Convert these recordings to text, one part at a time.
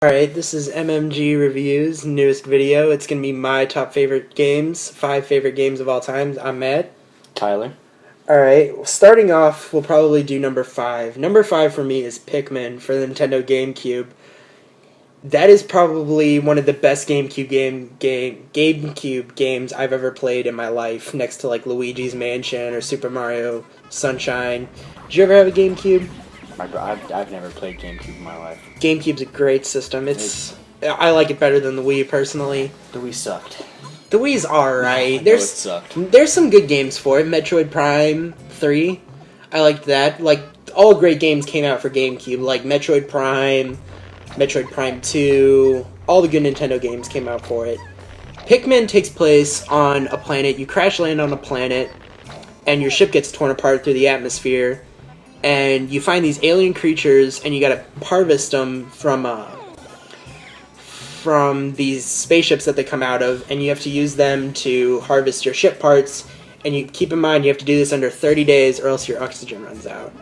Alright, this is MMG Reviews, newest video. It's going to be my top favorite games, 5 favorite games of all time. I'm Matt. Tyler. Alright, starting off, we'll probably do number 5. Number 5 for me is Pikmin for the Nintendo GameCube. That is probably one of the best GameCube games I've ever played in my life, next to like Luigi's Mansion or Super Mario Sunshine. Did you ever have a GameCube? I've never played GameCube in my life. GameCube's a great system. I like it better than the Wii, personally. The Wii sucked. The Wii's alright. It sucked. There's some good games for it. Metroid Prime 3. I liked that. Like, all great games came out for GameCube. Like, Metroid Prime 2. All the good Nintendo games came out for it. Pikmin takes place on a planet. You crash land on a planet, and your ship gets torn apart through the atmosphere. And you find these alien creatures, and you gotta harvest them from these spaceships that they come out of, and you have to use them to harvest your ship parts. And you keep in mind you have to do this under 30 days, or else your oxygen runs out.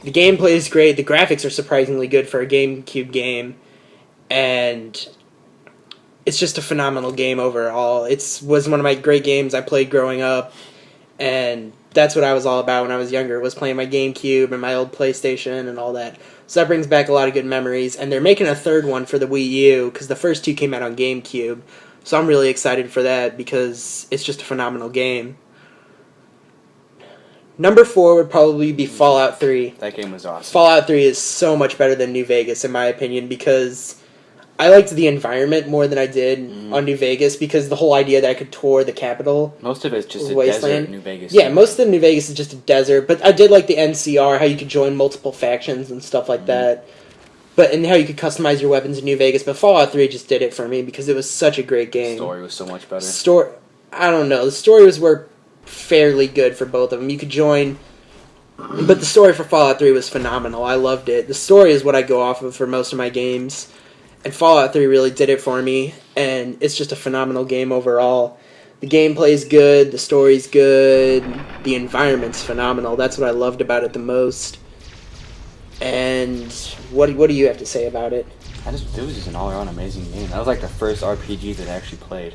The gameplay is great. The graphics are surprisingly good for a GameCube game, and it's just a phenomenal game overall. It was one of my great games I played growing up, and that's what I was all about when I was younger, was playing my GameCube and my old PlayStation and all that. So that brings back a lot of good memories. And they're making a third one for the Wii U, because the first two came out on GameCube. So I'm really excited for that, because it's just a phenomenal game. Number 4 would probably be Fallout 3. That game was awesome. Fallout 3 is so much better than New Vegas, in my opinion, because I liked the environment more than I did on New Vegas, because the whole idea that I could tour the capital. Most of it's just a wasteland. desert, New Vegas. Yeah, most of New Vegas is just a desert, but I did like the NCR, how you could join multiple factions and stuff like that. And how you could customize your weapons in New Vegas, but Fallout 3 just did it for me, because it was such a great game. The story was so much better. I don't know, the story worked fairly good for both of them. You could join, but the story for Fallout 3 was phenomenal. I loved it. The story is what I go off of for most of my games. And Fallout 3 really did it for me, and it's just a phenomenal game overall. The gameplay's good, the story's good, the environment's phenomenal. That's what I loved about it the most. And what do you have to say about it? It was just an all-around amazing game. That was like the first RPG that I actually played.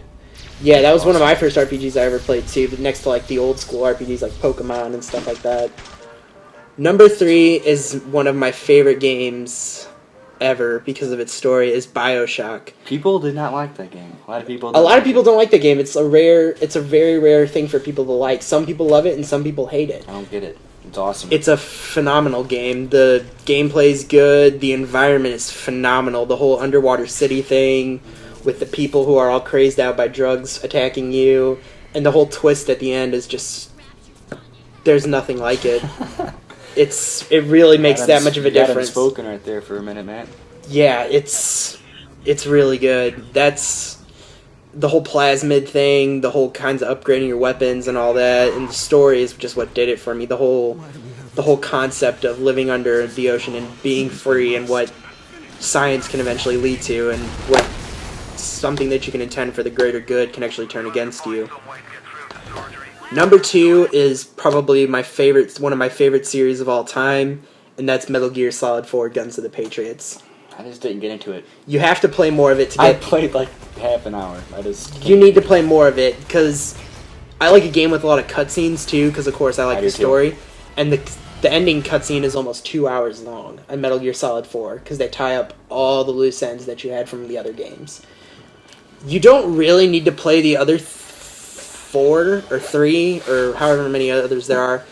Yeah, that was one of my first RPGs I ever played too, but next to like the old school RPGs like Pokemon and stuff like that. Number 3 is one of my favorite games ever because of its story, is BioShock. People did not like that game. A lot of people don't like the game. It's a very rare thing for people to like. Some people love it and some people hate it. I don't get it. It's awesome. It's a phenomenal game. The gameplay's good. The environment is phenomenal. The whole underwater city thing with the people who are all crazed out by drugs attacking you, and the whole twist at the end is just, there's nothing like it. It really makes that much of a difference. Spoken right there for a minute, man. Yeah, it's really good. That's the whole plasmid thing, the whole kinds of upgrading your weapons and all that, and the story is just what did it for me. The whole concept of living under the ocean and being free, and what science can eventually lead to, and what something that you can intend for the greater good can actually turn against you. Number 2 is probably one of my favorite series of all time, and that's Metal Gear Solid 4: Guns of the Patriots. I just didn't get into it. You have to play more of it to get... I played like half an hour. You need to play more of it, because I like a game with a lot of cutscenes too, because of course I like the story, and the ending cutscene is almost 2 hours long on Metal Gear Solid 4, because they tie up all the loose ends that you had from the other games. You don't really need to play the other 4 or 3 or however many others there are.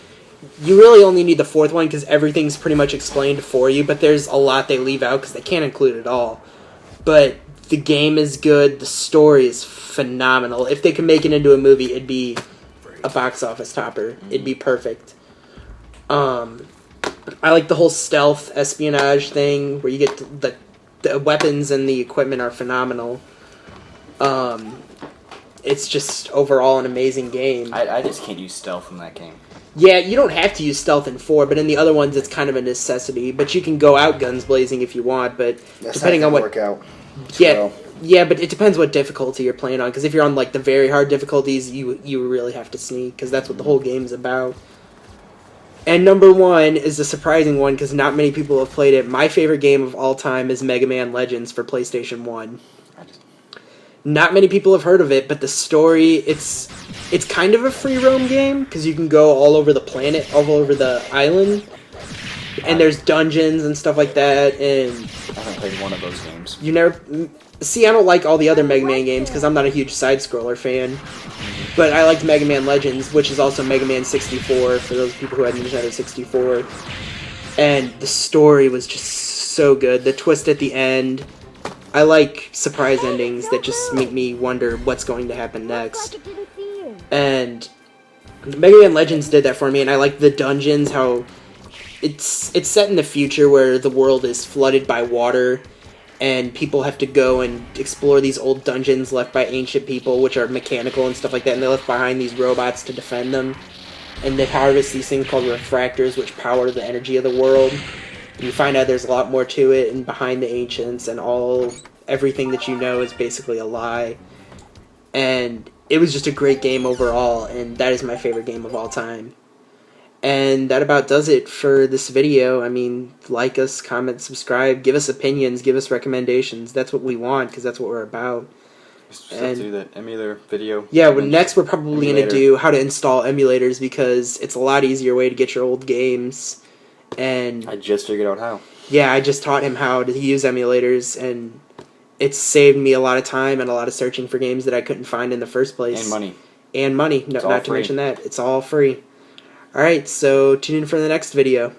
You really only need the 4th one, because everything's pretty much explained for you, but there's a lot they leave out because they can't include it all. But the game is good, the story is phenomenal. If they could make it into a movie, it'd be a box office topper. It'd be perfect. I like the whole stealth espionage thing, where you get the weapons and the equipment are phenomenal. It's just overall an amazing game. I just can't use stealth in that game. Yeah, you don't have to use stealth in 4, but in the other ones it's kind of a necessity. But you can go out guns blazing if you want, but depending on what... work out. Yeah, but it depends what difficulty you're playing on, because if you're on like the very hard difficulties, you really have to sneak, because that's what the whole game's about. And number 1 is a surprising one because not many people have played it. My favorite game of all time is Mega Man Legends for PlayStation 1. Not many people have heard of it, but the story, it's kind of a free roam game because you can go all over the planet, all over the island, and there's dungeons and stuff like that. And I haven't played one of those games. You never see. I don't like all the other Mega Man games because I'm not a huge side scroller fan. But I liked Mega Man Legends, which is also Mega Man 64 for those people who had Nintendo 64. And the story was just so good. The twist at the end. I like surprise endings that just make me wonder what's going to happen next. And Mega Man Legends did that for me, and I like the dungeons, how it's set in the future where the world is flooded by water, and people have to go and explore these old dungeons left by ancient people, which are mechanical and stuff like that, and they left behind these robots to defend them. And they harvest these things called refractors, which power the energy of the world. You find out there's a lot more to it, and behind the ancients, and everything that you know is basically a lie. And it was just a great game overall, and that is my favorite game of all time. And that about does it for this video. I mean, like us, comment, subscribe, give us opinions, give us recommendations. That's what we want, because that's what we're about. And do the emulator video. Yeah, next we're probably going to do how to install emulators, because it's a lot easier way to get your old games. And I just figured out how. Yeah, I just taught him how to use emulators, and it's saved me a lot of time and a lot of searching for games that I couldn't find in the first place. And money. No, not to mention that. It's all free. Alright, so tune in for the next video.